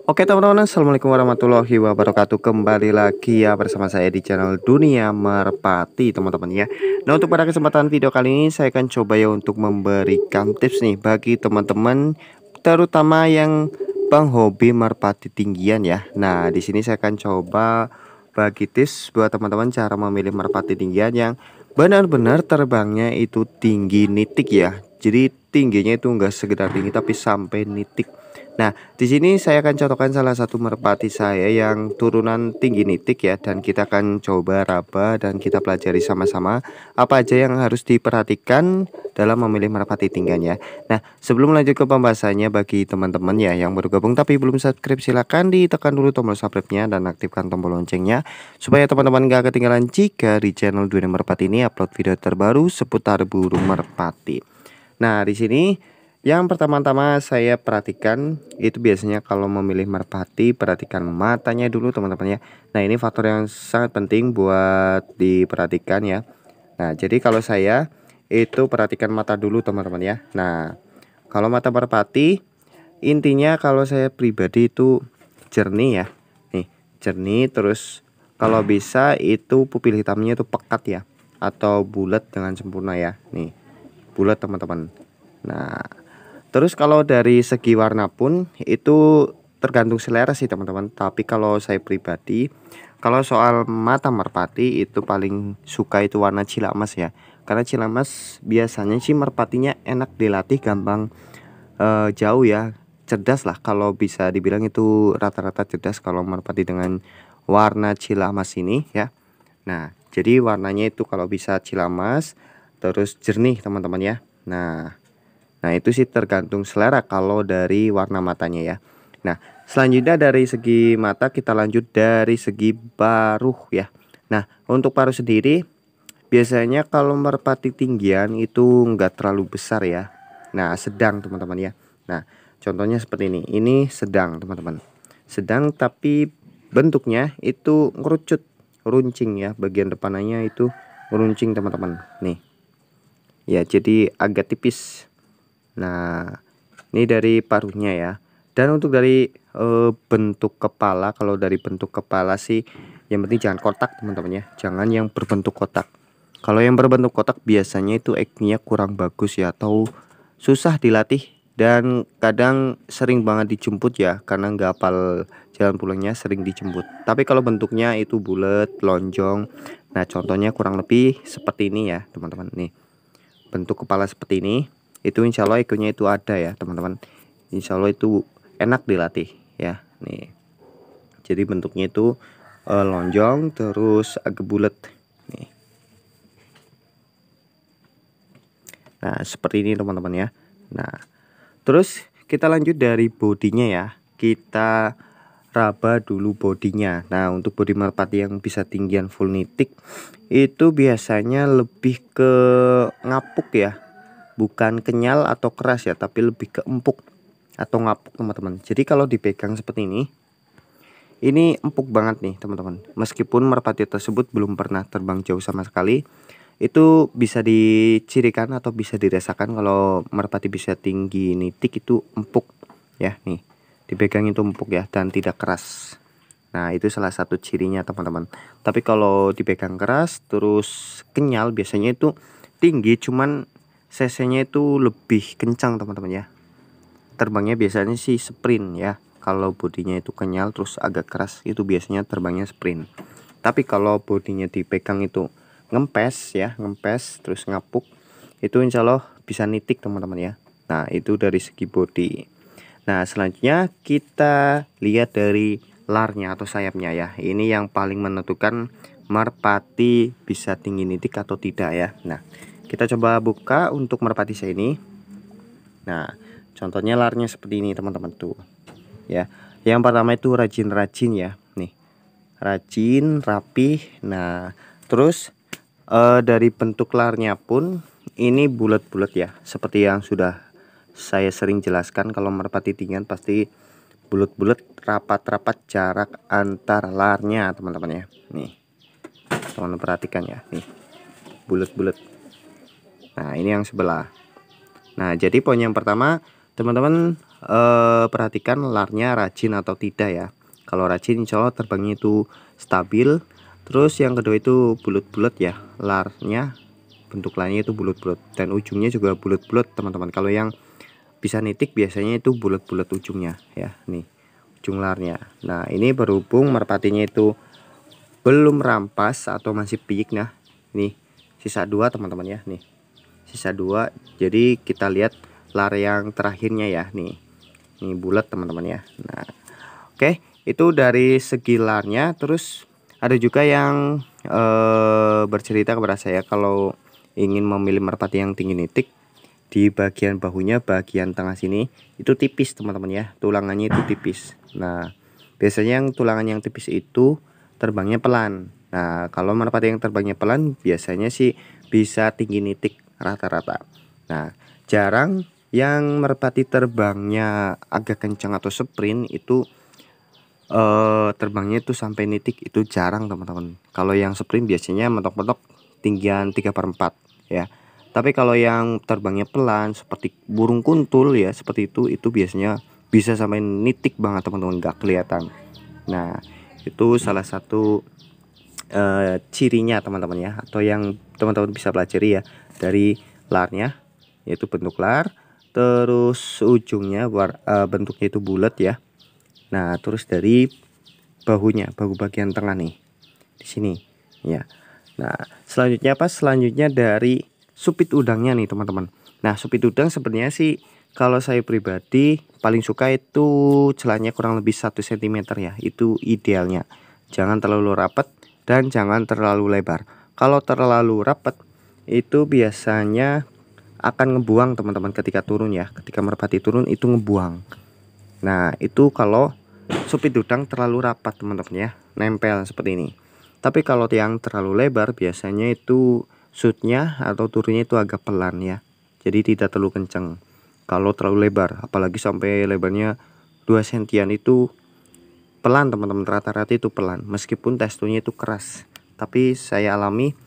Oke teman-teman, assalamualaikum warahmatullahi wabarakatuh. Kembali lagi ya bersama saya di channel Dunia Merpati teman-teman ya. Nah, untuk pada kesempatan video kali ini saya akan coba ya untuk memberikan tips nih bagi teman-teman, terutama yang penghobi merpati tinggian ya. Nah, di sini saya akan coba bagi tips buat teman-teman cara memilih merpati tinggian yang benar-benar terbangnya itu tinggi nitik ya. Jadi tingginya itu enggak sekedar tinggi tapi sampai nitik. Nah, di sini saya akan contohkan salah satu merpati saya yang turunan tinggi nitik ya, dan kita akan coba raba dan kita pelajari sama-sama apa aja yang harus diperhatikan dalam memilih merpati tinggian ya. Nah, sebelum lanjut ke pembahasannya, bagi teman-teman ya yang baru gabung tapi belum subscribe, silahkan ditekan dulu tombol subscribe-nya dan aktifkan tombol loncengnya supaya teman-teman gak ketinggalan jika di channel Dunia Merpati ini upload video terbaru seputar burung merpati. Nah, di sini yang pertama-tama saya perhatikan itu biasanya kalau memilih merpati, perhatikan matanya dulu teman-teman ya. Nah, ini faktor yang sangat penting buat diperhatikan ya. Nah, jadi kalau saya itu perhatikan mata dulu teman-teman ya. Nah, kalau mata merpati intinya kalau saya pribadi itu jernih ya. Nih, jernih, terus kalau bisa itu pupil hitamnya itu pekat ya, atau bulat dengan sempurna ya. Nih, bulat teman-teman. Nah, terus kalau dari segi warna pun itu tergantung selera sih teman-teman. Tapi kalau saya pribadi, kalau soal mata merpati itu paling suka itu warna cilamas ya. Karena cilamas biasanya sih merpatinya enak dilatih, gampang jauh ya, cerdas lah kalau bisa dibilang, itu rata-rata cerdas kalau merpati dengan warna cilamas ini ya. Nah, jadi warnanya itu kalau bisa cilamas terus jernih teman-teman ya. Nah, itu sih tergantung selera kalau dari warna matanya ya. Nah, selanjutnya dari segi mata kita lanjut dari segi paruh ya. Nah, untuk paruh sendiri biasanya kalau merpati tinggian itu enggak terlalu besar ya. Nah, sedang teman-teman ya. Nah, contohnya seperti ini. Ini sedang teman-teman. Sedang tapi bentuknya itu ngerucut, runcing ya. Bagian depannya itu runcing teman-teman. Nih. Ya, jadi agak tipis. Nah, ini dari paruhnya ya. Dan untuk dari bentuk kepala, kalau dari bentuk kepala sih yang penting jangan kotak teman-teman ya. Jangan yang berbentuk kotak. Kalau yang berbentuk kotak biasanya itu actingnya kurang bagus ya, atau susah dilatih, dan kadang sering banget dijemput ya, karena nggak hafal jalan pulangnya sering dijemput. Tapi kalau bentuknya itu bulat, lonjong, nah contohnya kurang lebih seperti ini ya teman-teman. Nih, bentuk kepala seperti ini, itu insya Allah ekornya itu ada ya teman-teman. Insya Allah itu enak dilatih ya. Nih, jadi bentuknya itu lonjong terus agak bulat nih. Nah, seperti ini teman-teman ya. Nah, terus kita lanjut dari bodinya ya. Kita raba dulu bodinya. Nah, untuk bodi merpati yang bisa tinggian full nitik itu biasanya lebih ke ngapuk ya, bukan kenyal atau keras ya, tapi lebih ke empuk atau ngapuk teman-teman. Jadi kalau dipegang seperti ini empuk banget nih teman-teman. Meskipun merpati tersebut belum pernah terbang jauh sama sekali, itu bisa dicirikan atau bisa dirasakan kalau merpati bisa tinggi nitik itu empuk ya. Nih, dipegang itu empuk ya dan tidak keras. Nah, itu salah satu cirinya teman-teman. Tapi kalau dipegang keras terus kenyal biasanya itu tinggi, cuman cc-nya itu lebih kencang teman-teman ya. Terbangnya biasanya sih sprint ya. Kalau bodinya itu kenyal terus agak keras, itu biasanya terbangnya sprint. Tapi kalau bodinya dipegang itu ngempes ya, ngempes terus ngapuk, itu insya Allah bisa nitik teman-teman ya. Nah, itu dari segi body. Nah, selanjutnya kita lihat dari larnya atau sayapnya ya. Ini yang paling menentukan merpati bisa tinggi nitik atau tidak ya. Nah, kita coba buka untuk merpati saya ini. Nah, contohnya larnya seperti ini teman-teman tuh ya. Yang pertama itu rajin-rajin ya. Nih, rajin, rapih. Nah, terus dari bentuk larnya pun ini bulat-bulat ya, seperti yang sudah saya sering jelaskan. Kalau merpati tinggian pasti bulat-bulat, rapat-rapat jarak antar larnya teman-teman ya. Nih, teman-teman perhatikan ya. Nih, bulat-bulat. Nah, ini yang sebelah. Nah, jadi poin yang pertama teman-teman perhatikan larnya rajin atau tidak ya. Kalau rajin insya Allah terbangnya itu stabil. Terus yang kedua itu bulat-bulat ya, larnya bentuk larnya itu bulat-bulat dan ujungnya juga bulat-bulat teman-teman. Kalau yang bisa nitik biasanya itu bulat-bulat ujungnya ya, nih ujung larnya. Nah ini berhubung merpatinya itu belum rampas atau masih piyik, nah ini sisa dua teman-teman ya, nih sisa dua. Jadi kita lihat lar yang terakhirnya ya, nih ini bulat teman-teman ya. Nah oke, itu dari segi larnya. Terus ada juga yang bercerita kepada saya kalau ingin memilih merpati yang tinggi nitik, di bagian bahunya bagian tengah sini itu tipis teman-teman ya, tulangannya itu tipis. Nah biasanya yang tulangan yang tipis itu terbangnya pelan. Nah kalau merpati yang terbangnya pelan biasanya sih bisa tinggi nitik rata-rata. Nah jarang yang merpati terbangnya agak kencang atau sprint itu terbangnya itu sampai nitik, itu jarang teman-teman. Kalau yang sprint biasanya mentok-mentok tinggian 3/4 ya. Tapi kalau yang terbangnya pelan seperti burung kuntul ya, seperti itu biasanya bisa sampai nitik banget teman-teman, nggak kelihatan. Nah itu salah satu cirinya teman-teman ya, atau yang teman-teman bisa pelajari ya dari larnya, yaitu bentuk lar, terus ujungnya bentuknya itu bulat ya. Nah terus dari bahunya, bahu bagian tengah nih di sini ya. Nah selanjutnya apa, selanjutnya dari supit udangnya nih teman-teman. Nah supit udang sebenarnya sih kalau saya pribadi paling suka itu celahnya kurang lebih 1 cm ya, itu idealnya. Jangan terlalu rapat dan jangan terlalu lebar. Kalau terlalu rapat itu biasanya akan ngebuang teman-teman ketika turun ya, ketika merpati turun itu ngebuang. Nah itu kalau supit udang terlalu rapat teman-teman ya, nempel seperti ini. Tapi kalau yang terlalu lebar biasanya itu shootnya atau turunnya itu agak pelan ya, jadi tidak terlalu kenceng. Kalau terlalu lebar apalagi sampai lebarnya 2 sentian itu pelan teman-teman, rata-rata itu pelan meskipun teksturnya itu keras. Tapi saya alami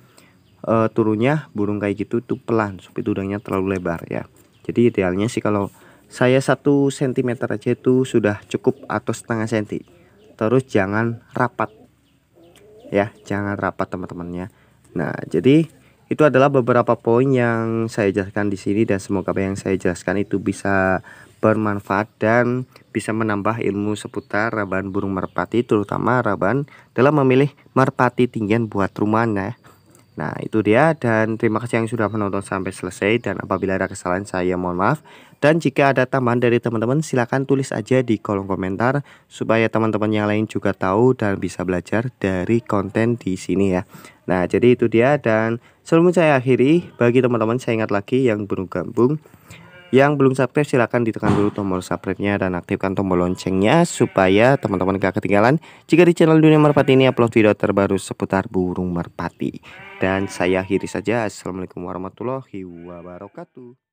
turunnya burung kayak gitu itu pelan, supit udangnya terlalu lebar ya. Jadi idealnya sih kalau saya 1 cm aja itu sudah cukup atau setengah senti. Terus jangan rapat ya, jangan rapat teman-temannya. Nah jadi itu adalah beberapa poin yang saya jelaskan di sini, dan semoga apa yang saya jelaskan itu bisa bermanfaat dan bisa menambah ilmu seputar rebahan burung merpati, terutama rebahan dalam memilih merpati tinggian buat rumahan ya. Nah itu dia, dan terima kasih yang sudah menonton sampai selesai, dan apabila ada kesalahan saya mohon maaf. Dan jika ada tambahan dari teman-teman silahkan tulis aja di kolom komentar supaya teman-teman yang lain juga tahu dan bisa belajar dari konten di sini ya. Nah jadi itu dia, dan sebelum saya akhiri, bagi teman-teman saya ingat lagi yang belum gabung, yang belum subscribe silahkan ditekan dulu tombol subscribe-nya dan aktifkan tombol loncengnya supaya teman-teman gak ketinggalan jika di channel Dunia Merpati ini upload video terbaru seputar burung merpati. Dan saya akhiri saja. Assalamualaikum warahmatullahi wabarakatuh.